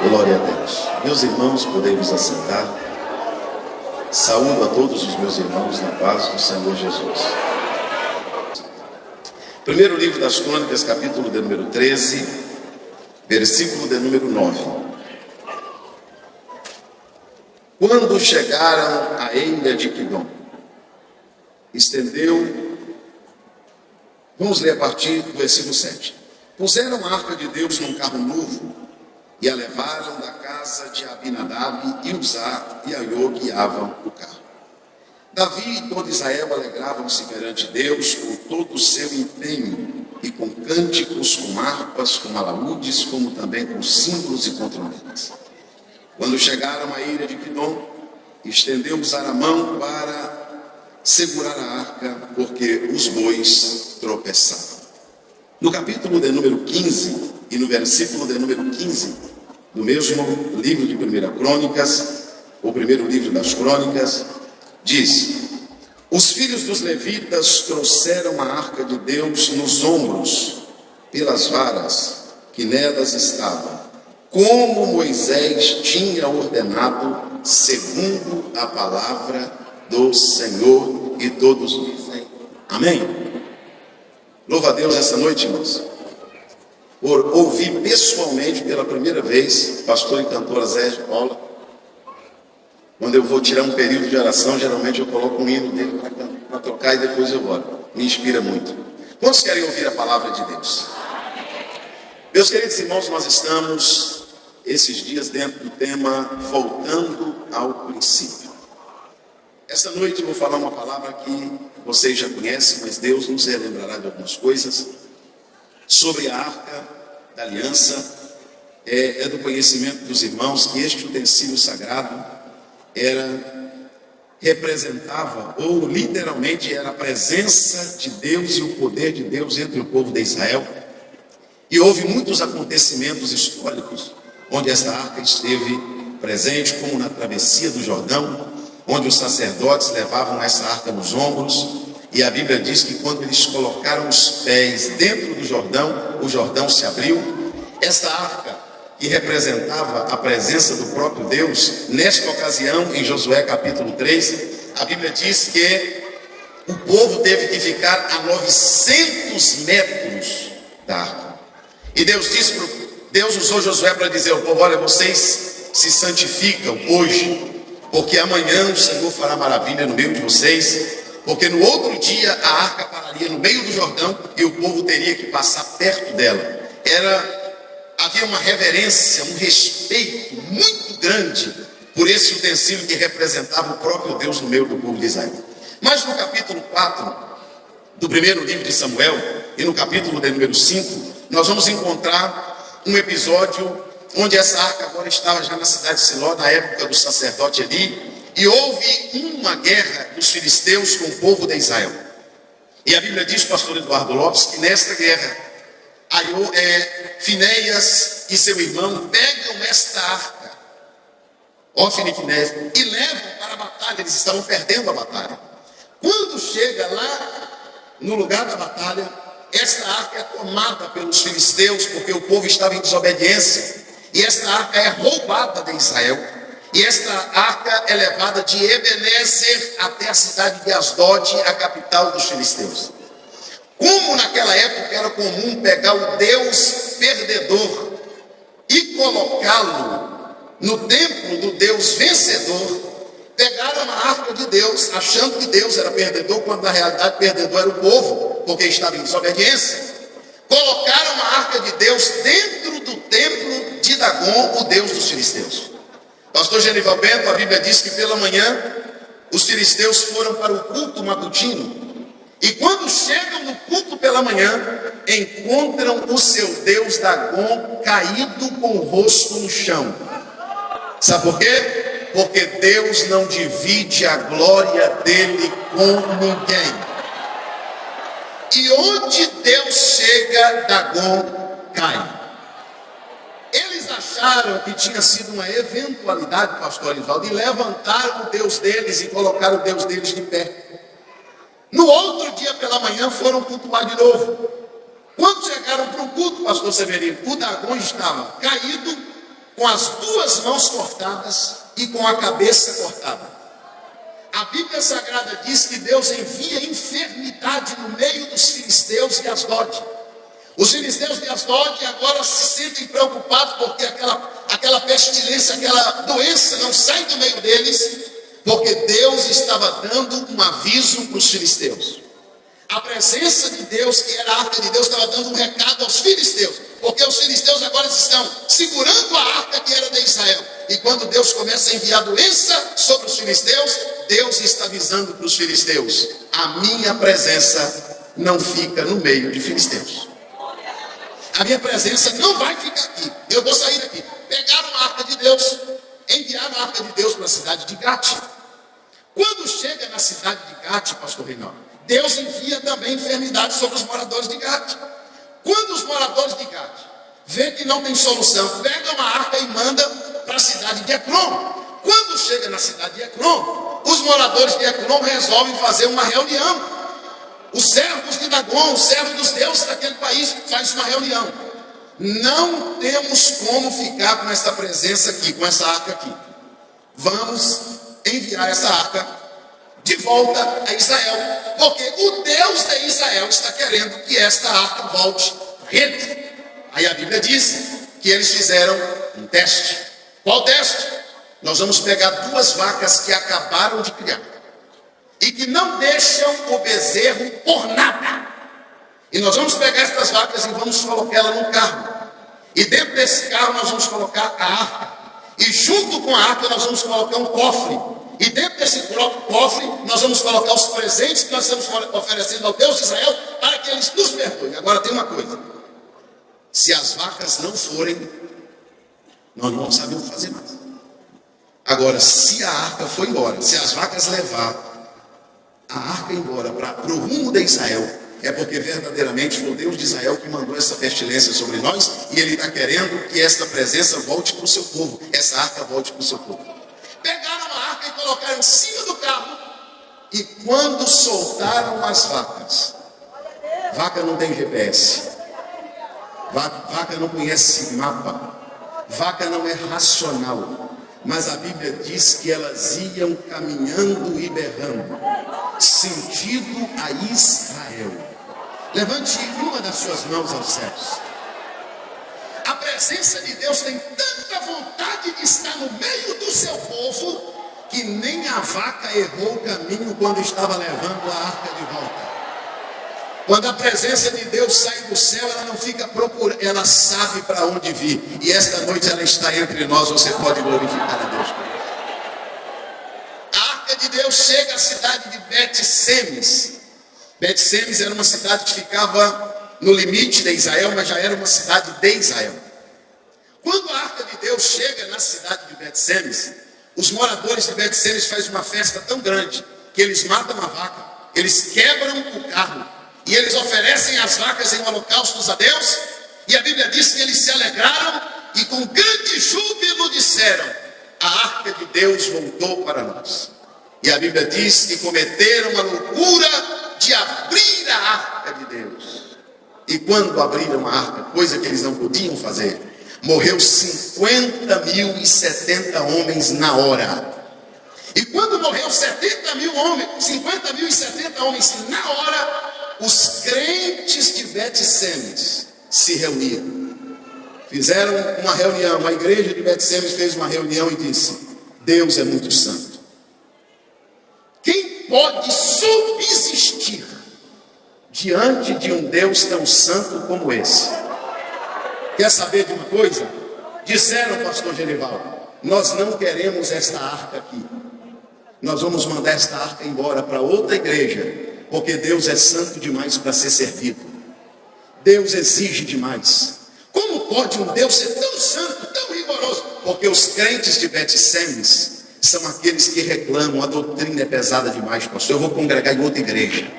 Glória a Deus. Meus irmãos, podemos assentar. Saúdo a todos os meus irmãos na paz do Senhor Jesus. Primeiro livro das Crônicas, capítulo de número 13, versículo de número 9. Quando chegaram à eira de Quidom, vamos ler a partir do versículo 7. Puseram a arca de Deus num carro novo e a levaram da casa de Abinadab, e Uzá e Aiô guiavam o carro. Davi e todo Israel alegravam-se perante Deus com todo o seu empenho, e com cânticos, com harpas, com alaúdes, como também com símbolos e com trombetas. Quando chegaram à eira de Quidom, estendeu Uzá a mão para segurar a arca, porque os bois tropeçavam. No capítulo de número 15 e no versículo de número 15, do mesmo livro de 1 Crônicas, o primeiro livro das Crônicas, diz: os filhos dos levitas trouxeram a arca de Deus nos ombros, pelas varas que nelas estavam, como Moisés tinha ordenado, segundo a palavra do Senhor. E todos dizem amém. Louva a Deus essa noite, irmãos, por ouvir pessoalmente pela primeira vez pastor e cantora Zé de Paula. Quando eu vou tirar um período de oração, geralmente eu coloco um hino dele para tocar e depois eu oro. Me inspira muito. Quantos querem ouvir a palavra de Deus? Meus queridos irmãos, nós estamos esses dias dentro do tema Voltando ao Princípio. Esta noite eu vou falar uma palavra que vocês já conhecem, mas Deus nos relembrará de algumas coisas sobre a arca da aliança. É do conhecimento dos irmãos que este utensílio sagrado representava, ou literalmente era a presença de Deus e o poder de Deus entre o povo de Israel. E houve muitos acontecimentos históricos onde esta arca esteve presente, como na travessia do Jordão, onde os sacerdotes levavam essa arca nos ombros, e a Bíblia diz que quando eles colocaram os pés dentro do Jordão, o Jordão se abriu. Esta arca, que representava a presença do próprio Deus, nesta ocasião, em Josué capítulo 3, a Bíblia diz que o povo teve que ficar a 900 metros da arca. E Deus usou Josué para dizer ao povo: olha, vocês se santificam hoje, porque amanhã o Senhor fará maravilha no meio de vocês, porque no outro dia a arca pararia no meio do Jordão e o povo teria que passar perto dela. Havia uma reverência, um respeito muito grande por esse utensílio que representava o próprio Deus no meio do povo de Israel. Mas no capítulo 4 do primeiro livro de Samuel e no capítulo de número 5, nós vamos encontrar um episódio onde essa arca agora estava já na cidade de Siló, na época do sacerdote Eli, e houve uma guerra dos filisteus com o povo de Israel. E a Bíblia diz, pastor Eduardo Lopes, que nesta guerra, Finéias e seu irmão pegam esta arca, Hófni e Finéias, e levam para a batalha. Eles estavam perdendo a batalha. Quando chega lá no lugar da batalha, esta arca é tomada pelos filisteus, porque o povo estava em desobediência. E esta arca é roubada de Israel. E esta arca é levada de Ebenezer até a cidade de Asdod, a capital dos filisteus. Como naquela época era comum pegar o Deus perdedor e colocá-lo no templo do Deus vencedor, pegaram a arca de Deus, achando que Deus era perdedor, quando na realidade perdedor era o povo, porque estava em desobediência. Colocaram a arca de Deus dentro do templo de Dagom, o Deus dos filisteus. Pastor Genival Bento, a Bíblia diz que pela manhã os filisteus foram para o culto matutino. E quando chegam no culto pela manhã, encontram o seu Deus Dagom caído com o rosto no chão. Sabe por quê? Porque Deus não divide a glória dele com ninguém. E onde Deus chega, Dagom cai. Eles acharam que tinha sido uma eventualidade, pastor Ivaldo, e levantaram o Deus deles e colocaram o Deus deles de pé. No outro dia pela manhã foram cultuar de novo. Quando chegaram para o culto, pastor Severino, o Dagom estava caído, com as duas mãos cortadas e com a cabeça cortada. A Bíblia Sagrada diz que Deus envia enfermidade no meio dos filisteus de Asdod. Os filisteus de Asdod agora se sentem preocupados porque aquela pestilência, aquela doença não sai do meio deles, porque Deus estava dando um aviso para os filisteus. A presença de Deus, que era a arca de Deus, estava dando um recado aos filisteus, porque os filisteus agora estão segurando a arca que era de Israel. E quando Deus começa a enviar doença sobre os filisteus, Deus está avisando para os filisteus: a minha presença não fica no meio de filisteus. A minha presença não vai ficar aqui. Eu vou sair daqui. Pegaram a arca de Deus, enviaram a arca de Deus para a cidade de Gate. Quando chega na cidade de Gate, pastor Reinaldo, Deus envia também enfermidade sobre os moradores de Gate. Quando os moradores de Gate vêem que não tem solução, pegam a arca e mandam para a cidade de Ecrom. Quando chega na cidade de Ecrom, os moradores de Ecrom resolvem fazer uma reunião. Os servos de Dagon, os servos dos deuses daquele país, fazem uma reunião. Não temos como ficar com essa presença aqui, com essa arca aqui. Vamos enviar essa arca de volta a Israel, porque o Deus de Israel está querendo que esta arca volte a ele. Aí a Bíblia diz que eles fizeram um teste. Qual teste? Nós vamos pegar duas vacas que acabaram de criar e que não deixam o bezerro por nada. E nós vamos pegar estas vacas e vamos colocá-las num carro. E dentro desse carro nós vamos colocar a arca. E junto com a arca nós vamos colocar um cofre. E dentro desse cofre nós vamos colocar os presentes que nós estamos oferecendo ao Deus de Israel para que eles nos perdoem. Agora tem uma coisa: se as vacas não forem, nós não sabemos fazer mais. Agora, se a arca for embora, se as vacas levar a arca embora para o rumo de Israel, é porque verdadeiramente foi o Deus de Israel que mandou essa pestilência sobre nós, e Ele está querendo que esta presença volte para o seu povo, essa arca volte para o seu povo. Pegaram a arca e colocaram em cima do carro, e quando soltaram as vacas, vaca não tem GPS, vaca não conhece mapa, vaca não é racional, mas a Bíblia diz que elas iam caminhando e berrando, sentido a Israel. Levante uma das suas mãos aos céus. A presença de Deus tem tanta vontade de estar no meio do seu povo, que nem a vaca errou o caminho quando estava levando a arca de volta. Quando a presença de Deus sai do céu, ela não fica procurando, ela sabe para onde vir. E esta noite ela está entre nós, você pode glorificar a Deus. A arca de Deus chega à cidade de Bet-Semes. Bet-Semes era uma cidade que ficava no limite de Israel, mas já era uma cidade de Israel. Quando a arca de Deus chega na cidade de Bet-Semes, os moradores de Bet-Semes fazem uma festa tão grande que eles matam a vaca, eles quebram o carro e eles oferecem as vacas em holocaustos a Deus. E a Bíblia diz que eles se alegraram e com grande júbilo disseram: a arca de Deus voltou para nós. E a Bíblia diz que cometeram a loucura de abrir a arca de Deus. E quando abriram a arca, coisa que eles não podiam fazer, morreu 50.070 homens na hora. E quando morreu 50.070 homens na hora, os crentes de Bet-Semes se reuniram. Fizeram uma reunião, a igreja de Bet-Semes fez uma reunião e disse: Deus é muito santo. Quem pode subsistir diante de um Deus tão santo como esse? Quer saber de uma coisa? Disseram, pastor Genival: nós não queremos esta arca aqui. Nós vamos mandar esta arca embora para outra igreja, porque Deus é santo demais para ser servido. Deus exige demais. Como pode um Deus ser tão santo, tão rigoroso? Porque os crentes de Bet-Semes são aqueles que reclamam: a doutrina é pesada demais, pastor, eu vou congregar em outra igreja.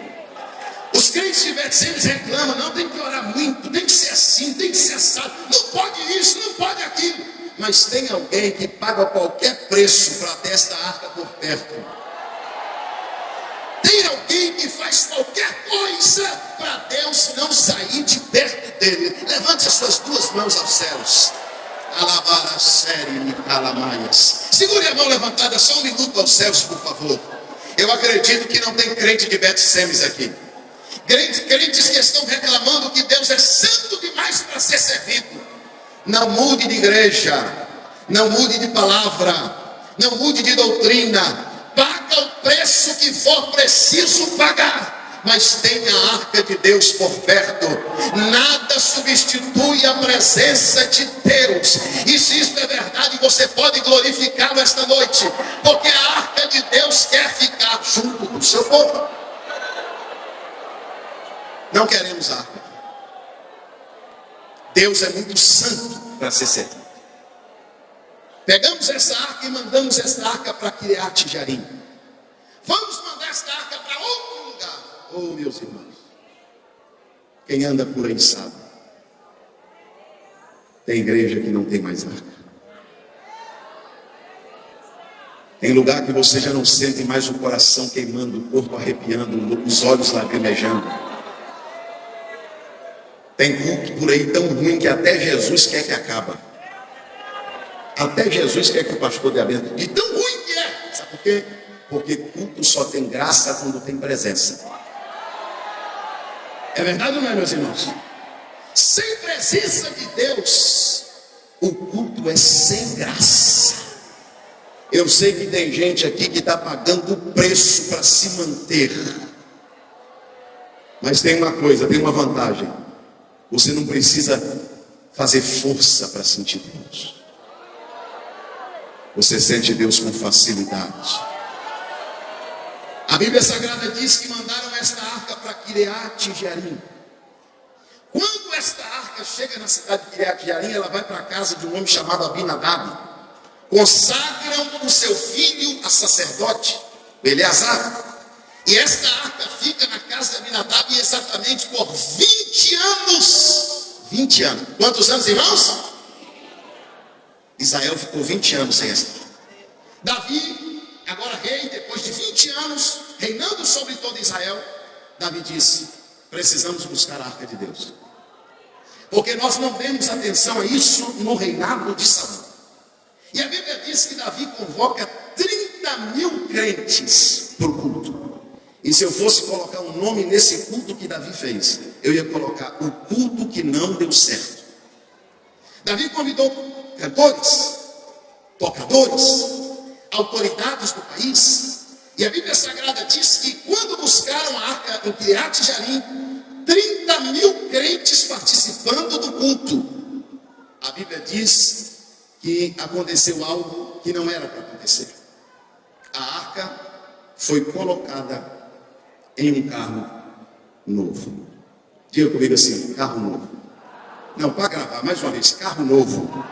Os crentes de Bet-Semes reclamam: não, tem que orar muito, tem que ser assim, tem que ser assado, não pode isso, não pode aquilo. Mas tem alguém que paga qualquer preço para ter esta arca por perto. Tem alguém que faz qualquer coisa para Deus não sair de perto dele. Levante as suas duas mãos aos céus. Alabara série me calamaias. Segure a mão levantada só um minuto aos céus, por favor. Eu acredito que não tem crente de Bet-Semes aqui. Crentes que estão reclamando que Deus é santo demais para ser servido. Não mude de igreja, não mude de palavra, não mude de doutrina. Paga o preço que for preciso pagar, mas tenha a arca de Deus por perto. Nada substitui a presença de Deus. E se isso é verdade, você pode glorificá-lo esta noite, porque a arca de Deus quer ficar junto do seu povo. Não queremos arca. Deus é muito santo para ser servido. Pegamos essa arca e mandamos essa arca para Kiriat Jearim. Vamos mandar essa arca para outro lugar. Oh, meus irmãos, quem anda por aí sabe. Tem igreja que não tem mais arca. Tem lugar que você já não sente mais o coração queimando, o corpo arrepiando, os olhos lacrimejando. Tem culto por aí tão ruim que até Jesus quer que acabe. Até Jesus quer que o pastor dê a benção. E tão ruim que é. Sabe por quê? Porque culto só tem graça quando tem presença. É verdade ou não é, meus irmãos? Sem presença de Deus, o culto é sem graça. Eu sei que tem gente aqui que está pagando o preço para se manter. Mas tem uma coisa, tem uma vantagem. Você não precisa fazer força para sentir Deus. Você sente Deus com facilidade. A Bíblia Sagrada diz que mandaram esta arca para Kiriat Jearim. Quando esta arca chega na cidade de Kiriat Jearim, ela vai para a casa de um homem chamado Abinadab. Consagram o seu filho a sacerdote, Eleazar. E esta arca fica na casa de Abinadab exatamente por 20 anos. 20 anos. Quantos anos, irmãos? Israel ficou 20 anos sem esta arca. Davi, agora rei, depois de 20 anos, reinando sobre todo Israel, Davi disse: precisamos buscar a arca de Deus. Porque nós não demos atenção a isso no reinado de Saul. E a Bíblia diz que Davi convoca 30 mil crentes para o culto. E se eu fosse colocar um nome nesse culto que Davi fez, eu ia colocar o culto que não deu certo. Davi convidou cantores, tocadores, autoridades do país. E a Bíblia Sagrada diz que quando buscaram a arca em Kiriat Jearim, 30 mil crentes participando do culto. A Bíblia diz que aconteceu algo que não era para acontecer. A arca foi colocada em um carro novo. Diga comigo assim: carro novo. Não, para gravar, mais uma vez, carro novo.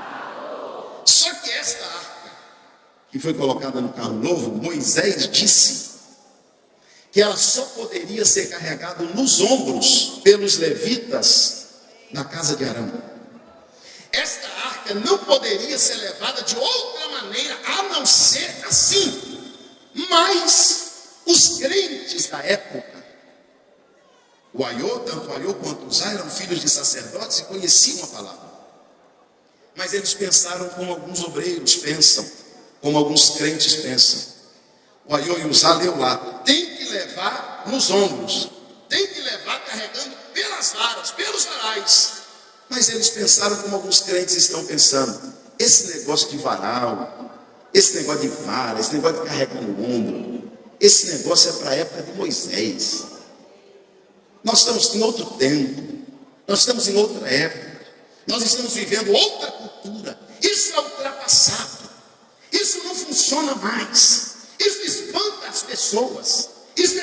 Só que esta arca, que foi colocada no carro novo, Moisés disse que ela só poderia ser carregada nos ombros pelos levitas da casa de Arão. Esta arca não poderia ser levada de outra maneira a não ser assim. Mas os crentes da época, o Aiô, tanto o Aiô quanto o Uzá, eram filhos de sacerdotes e conheciam a palavra. Mas eles pensaram como alguns obreiros pensam, como alguns crentes pensam. O Aiô e o Uzá leu lá: tem que levar nos ombros, tem que levar carregando pelas varas, pelos varais. Mas eles pensaram como alguns crentes estão pensando: esse negócio de varal, esse negócio de vara, esse negócio de carregar no ombro, esse negócio é para a época de Moisés. Nós estamos em outro tempo, nós estamos em outra época, nós estamos vivendo outra cultura. Isso é ultrapassado, isso não funciona mais, isso espanta as pessoas, isso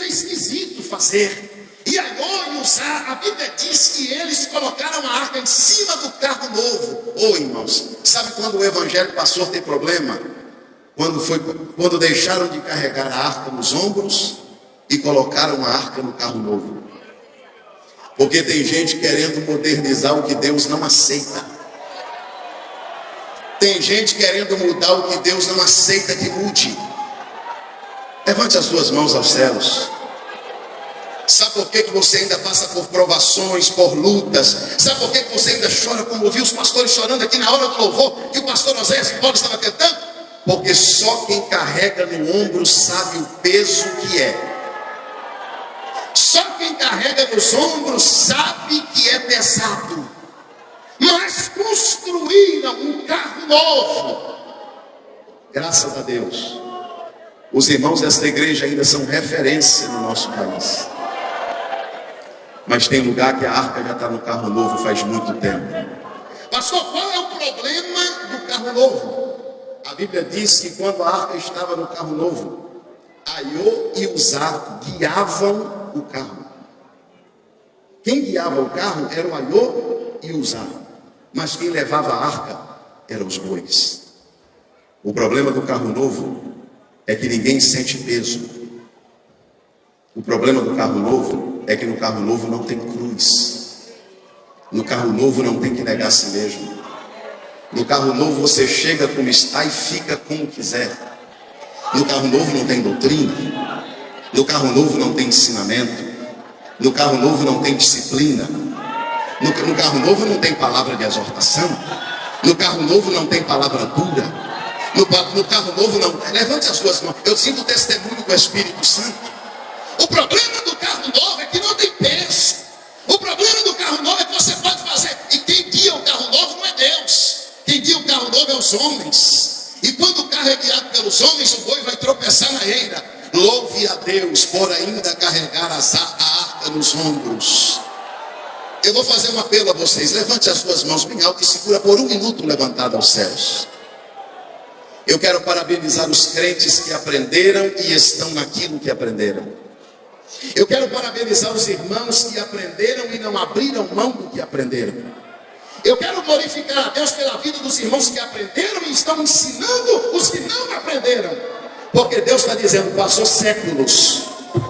é esquisito fazer. E Aiô e Uzá, a Bíblia diz que eles colocaram a arca em cima do carro novo. Ô irmãos, sabe quando o evangelho passou a ter problema? Quando deixaram de carregar a arca nos ombros e colocaram a arca no carro novo. Porque tem gente querendo modernizar o que Deus não aceita. Tem gente querendo mudar o que Deus não aceita que mude. Levante as duas mãos aos céus. Sabe por que você ainda passa por provações, por lutas? Sabe por que você ainda chora, como ouvi os pastores chorando aqui na hora do louvor, que o pastor Oséias Paulo estava cantando? Porque só quem carrega no ombro sabe o peso que é. Só quem carrega nos ombros sabe que é pesado. Mas construíram um carro novo. Graças a Deus, os irmãos desta igreja ainda são referência no nosso país. Mas tem lugar que a arca já está no carro novo faz muito tempo. Pastor, qual é o problema do carro novo? A Bíblia diz que quando a arca estava no carro novo, Aiô e Uzá guiavam o carro. Quem guiava o carro era o Aiô e Uzá. Mas quem levava a arca eram os bois. O problema do carro novo é que ninguém sente peso. O problema do carro novo é que no carro novo não tem cruz. No carro novo não tem que negar a si mesmo. No carro novo você chega como está e fica como quiser. No carro novo não tem doutrina. No carro novo não tem ensinamento. No carro novo não tem disciplina. No carro novo não tem palavra de exortação. No carro novo não tem palavra dura. No carro novo não. Levante as suas mãos. Eu sinto o testemunho do Espírito Santo. O problema do carro novo é que não tem peso. O problema do carro novo é que você pode fazer. E quem guia o carro novo não é Deus. Quem guia o carro novo é os homens. E quando o carro é guiado pelos homens, o boi vai tropeçar na eira. Louve a Deus por ainda carregar a arca nos ombros. Eu vou fazer um apelo a vocês. Levante as suas mãos bem alto e segura por 1 minuto levantado aos céus. Eu quero parabenizar os crentes que aprenderam e estão naquilo que aprenderam. Eu quero parabenizar os irmãos que aprenderam e não abriram mão do que aprenderam. Eu quero glorificar a Deus pela vida dos irmãos que aprenderam e estão ensinando os que não aprenderam. Porque Deus está dizendo, passou séculos,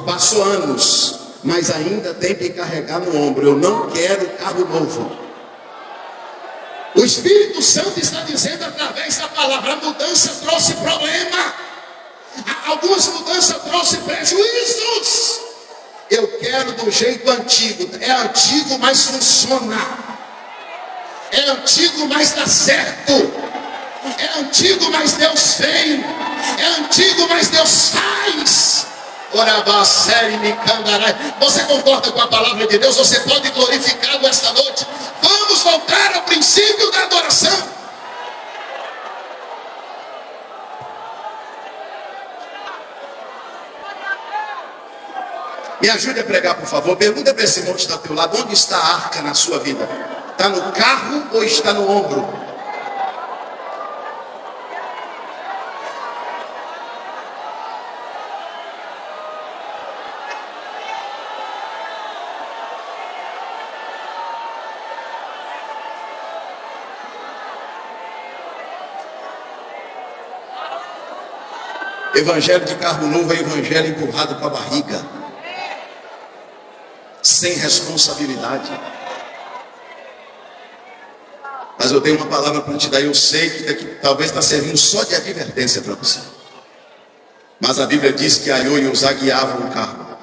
passou anos, mas ainda tem que carregar no ombro. Eu não quero carro novo. O Espírito Santo está dizendo através da palavra, a mudança trouxe problema. Algumas mudanças trouxe prejuízos. Eu quero do jeito antigo. É antigo, mas funciona. É antigo, mas dá certo. É antigo, mas Deus vem. É antigo, mas Deus faz. Você concorda com a palavra de Deus? Você pode glorificá-lo esta noite. Vamos voltar ao princípio da adoração. Me ajude a pregar, por favor. Pergunta para esse irmão que está ao teu lado: onde está a arca na sua vida? Está no carro ou está no ombro? Evangelho de carro novo é evangelho empurrado para a barriga, sem responsabilidade. Mas eu tenho uma palavra para te dar. Eu sei que talvez está servindo só de advertência para você. Mas a Bíblia diz que Aiô e Uzá guiavam o carro.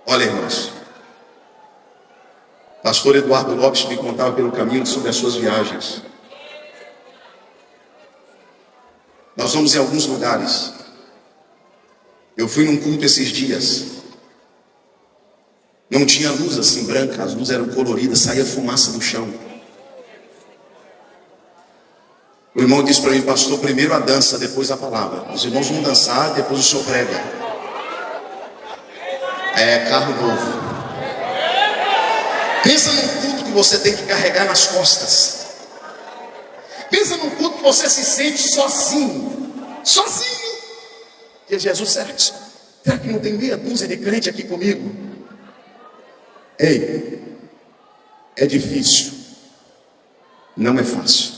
Olha, irmãos, pastor Eduardo Lopes me contava pelo caminho sobre as suas viagens. Nós vamos em alguns lugares. Eu fui num culto esses dias. Não tinha luz assim branca, as luzes eram coloridas, saía fumaça do chão. O irmão disse para mim: pastor, primeiro a dança, depois a palavra. Os irmãos vão dançar, depois o senhor prega. É carro novo. Pensa num culto que você tem que carregar nas costas. Pensa num culto que você se sente sozinho. Sozinho. E Jesus, será que não tem meia dúzia de crente aqui comigo? Ei, é difícil. Não é fácil.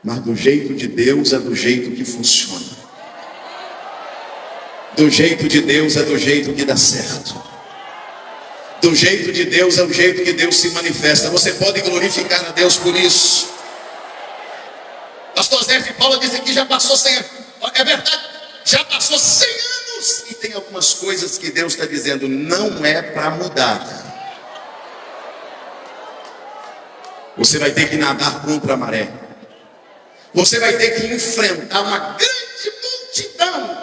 Mas do jeito de Deus é do jeito que funciona. Do jeito de Deus é do jeito que dá certo. Do jeito de Deus é o jeito que Deus se manifesta. Você pode glorificar a Deus por isso. Pastor Zé de Paula disse que já passou 100 anos. É verdade, já passou 100 anos e tem algumas coisas que Deus está dizendo, não é para mudar. Você vai ter que nadar contra a maré. Você vai ter que enfrentar uma grande multidão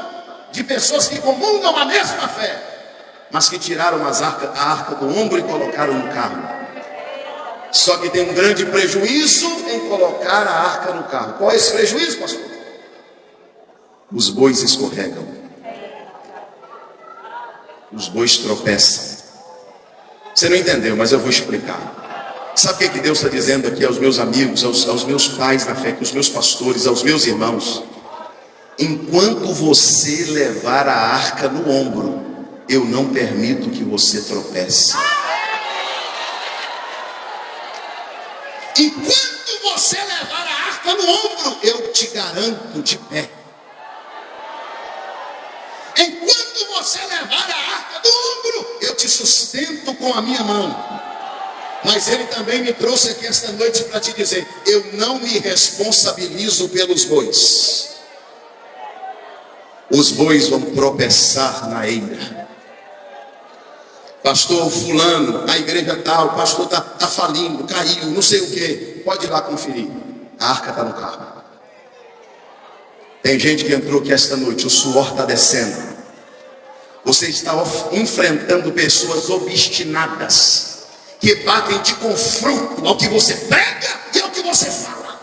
de pessoas que comungam a mesma fé, mas que tiraram a arca do ombro e colocaram no carro. Só que tem um grande prejuízo em colocar a arca no carro. Qual é esse prejuízo, pastor? Os bois escorregam. Os bois tropeçam. Você não entendeu, mas eu vou explicar. Sabe o que Deus está dizendo aqui aos meus amigos, aos meus pais na fé, aos meus pastores, aos meus irmãos? Enquanto você levar a arca no ombro, eu não permito que você tropece. Enquanto você levar a arca no ombro, eu te garanto de pé. Enquanto você levar a arca no ombro, eu te sustento com a minha mão. Mas ele também me trouxe aqui esta noite para te dizer, eu não me responsabilizo pelos bois. Os bois vão tropeçar na eira. Pastor fulano, a igreja tal, o pastor está falindo, caiu, não sei o que. Pode ir lá conferir. A arca está no carro. Tem gente que entrou aqui esta noite, o suor está descendo. Você está enfrentando pessoas obstinadas, que batem de confronto ao que você prega e ao que você fala.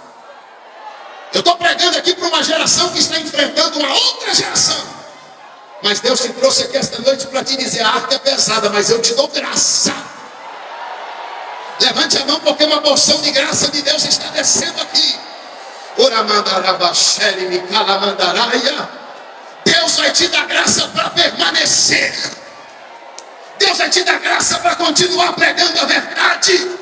Eu estou pregando aqui para uma geração que está enfrentando uma outra geração. Mas Deus te trouxe aqui esta noite para te dizer, a arca é pesada, mas eu te dou graça. Levante a mão, porque uma porção de graça de Deus está descendo aqui. Deus vai te dar graça para permanecer. Deus vai te dar graça para continuar pregando a verdade.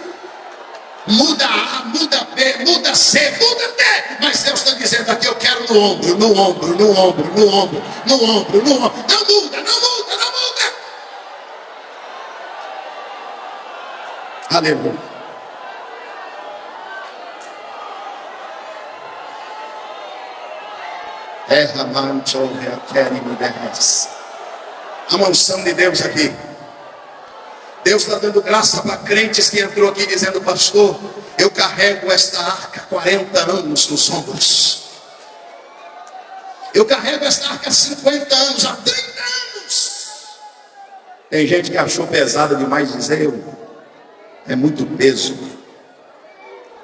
Muda A, muda B, muda C, muda D. Mas Deus está dizendo aqui, eu quero no ombro, no ombro, no ombro, no ombro, no ombro, no ombro. Não muda, não muda, não muda. Aleluia. A unção de Deus aqui. Deus está dando graça para crentes que entrou aqui dizendo, pastor, eu carrego esta arca há 40 anos nos ombros. Eu carrego esta arca há 50 anos, há 30 anos. Tem gente que achou pesada demais dizer, é muito peso,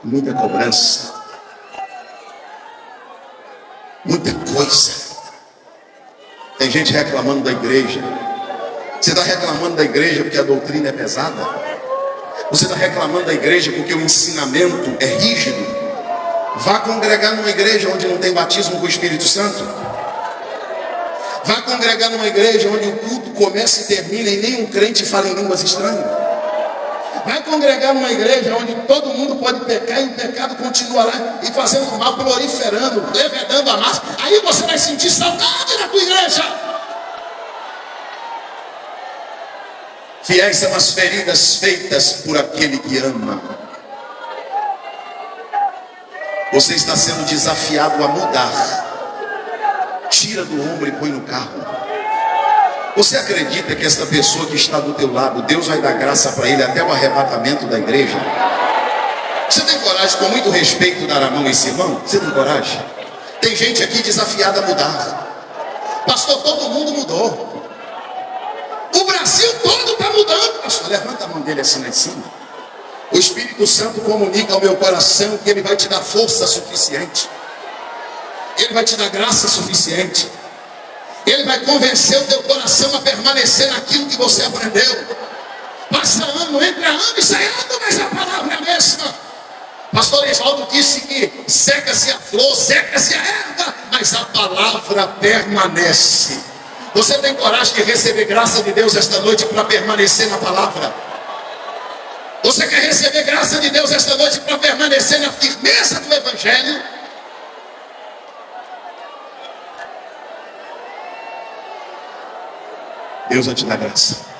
muita cobrança, muita coisa. Tem gente reclamando da igreja. Você está reclamando da igreja porque a doutrina é pesada? Você está reclamando da igreja porque o ensinamento é rígido? Vá congregar numa igreja onde não tem batismo com o Espírito Santo. Vá congregar numa igreja onde o culto começa e termina e nenhum crente fala em línguas estranhas. Vai congregar numa igreja onde todo mundo pode pecar e o pecado continua lá e fazendo mal, proliferando, levedando a massa. Aí você vai sentir saudade da tua igreja. Fiéis são as feridas feitas por aquele que ama. Você está sendo desafiado a mudar. Tira do ombro e põe no carro. Você acredita que esta pessoa que está do teu lado, Deus vai dar graça para ele até o arrebatamento da igreja? Você tem coragem, com muito respeito, dar a mão a esse irmão? Você tem coragem? Tem gente aqui desafiada a mudar. Pastor, todo mundo mudou. O Brasil todo está mudando. Pastor, levanta a mão dele assim lá em cima. O Espírito Santo comunica ao meu coração que ele vai te dar força suficiente. Ele vai te dar graça suficiente. Ele vai convencer o teu coração a permanecer naquilo que você aprendeu. Passa ano, entra ano e sai ano, mas a palavra é a mesma. Pastor Evaldo disse que seca-se a flor, seca-se a erva, mas a palavra permanece. Você tem coragem de receber graça de Deus esta noite para permanecer na palavra? Você quer receber graça de Deus esta noite para permanecer na firmeza do Evangelho? Deus vai te dar graça.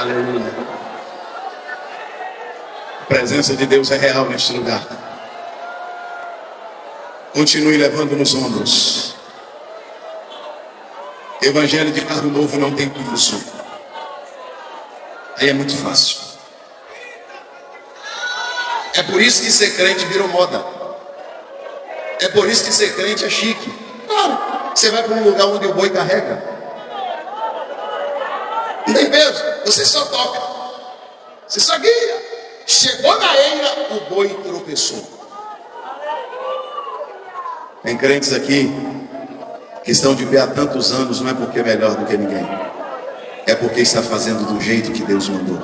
Aleluia. A presença de Deus é real neste lugar. Continue levando nos ombros. Evangelho de carro novo não tem curso. Aí é muito fácil. É por isso que ser crente virou moda. É por isso que ser crente é chique. Claro, você vai para um lugar onde o boi carrega. Não tem peso, você só toca. Você só guia. Chegou na eira, o boi tropeçou. Tem crentes aqui que estão de pé há tantos anos, não é porque é melhor do que ninguém. É porque está fazendo do jeito que Deus mandou.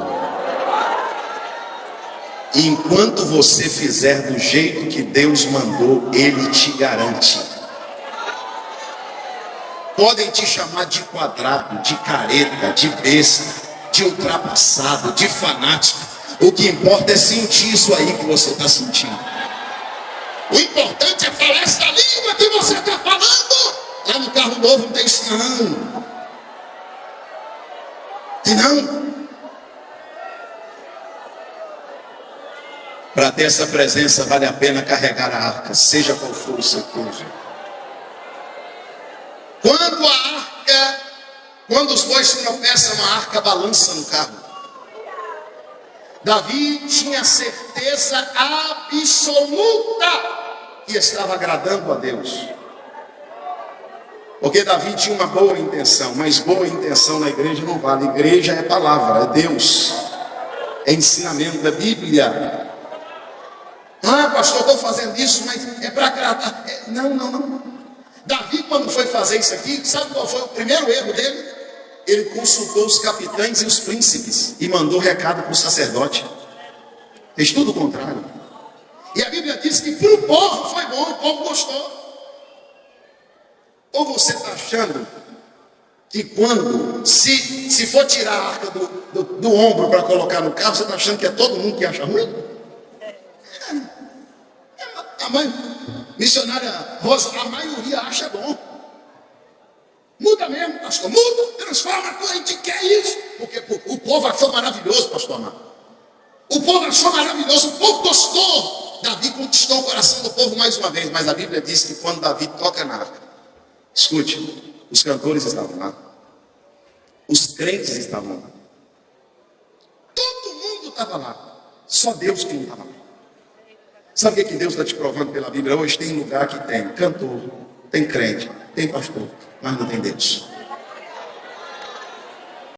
E enquanto você fizer do jeito que Deus mandou, Ele te garante. Podem te chamar de quadrado, de careta, de besta, de ultrapassado, de fanático. O que importa é sentir isso aí que você está sentindo. O importante é falar essa língua que você está falando. Lá no carro novo não tem isso não. Tem não. Para ter essa presença vale a pena carregar a arca, seja qual for o seu peso. Quando os bois tropeçam, a arca balança no carro. Davi tinha certeza absoluta que estava agradando a Deus. Porque Davi tinha uma boa intenção, mas boa intenção na igreja não vale. Igreja é palavra, é Deus, é ensinamento, é Bíblia. Ah, pastor, estou fazendo isso, mas é para agradar. Não. Davi, quando foi fazer isso aqui, sabe qual foi o primeiro erro dele? Ele consultou os capitães e os príncipes e mandou recado para o sacerdote. Fez tudo o contrário. E a Bíblia diz que para o povo foi bom, o povo gostou. Ou você está achando que quando, se for tirar a arca do ombro para colocar no carro, você está achando que é todo mundo que acha ruim? A mãe, missionária Rosa, a maioria acha bom. Muda mesmo, pastor, muda, transforma, a gente quer isso. Porque o povo achou maravilhoso, pastor amado. O povo achou maravilhoso, o povo gostou. Davi conquistou o coração do povo mais uma vez, mas a Bíblia diz que quando Davi toca na arca, escute, os cantores estavam lá, os crentes estavam lá, todo mundo estava lá, só Deus que não estava lá. Sabe o que Deus está te provando pela Bíblia? Hoje tem lugar que tem cantor, tem crente, tem pastor, mas não tem Deus.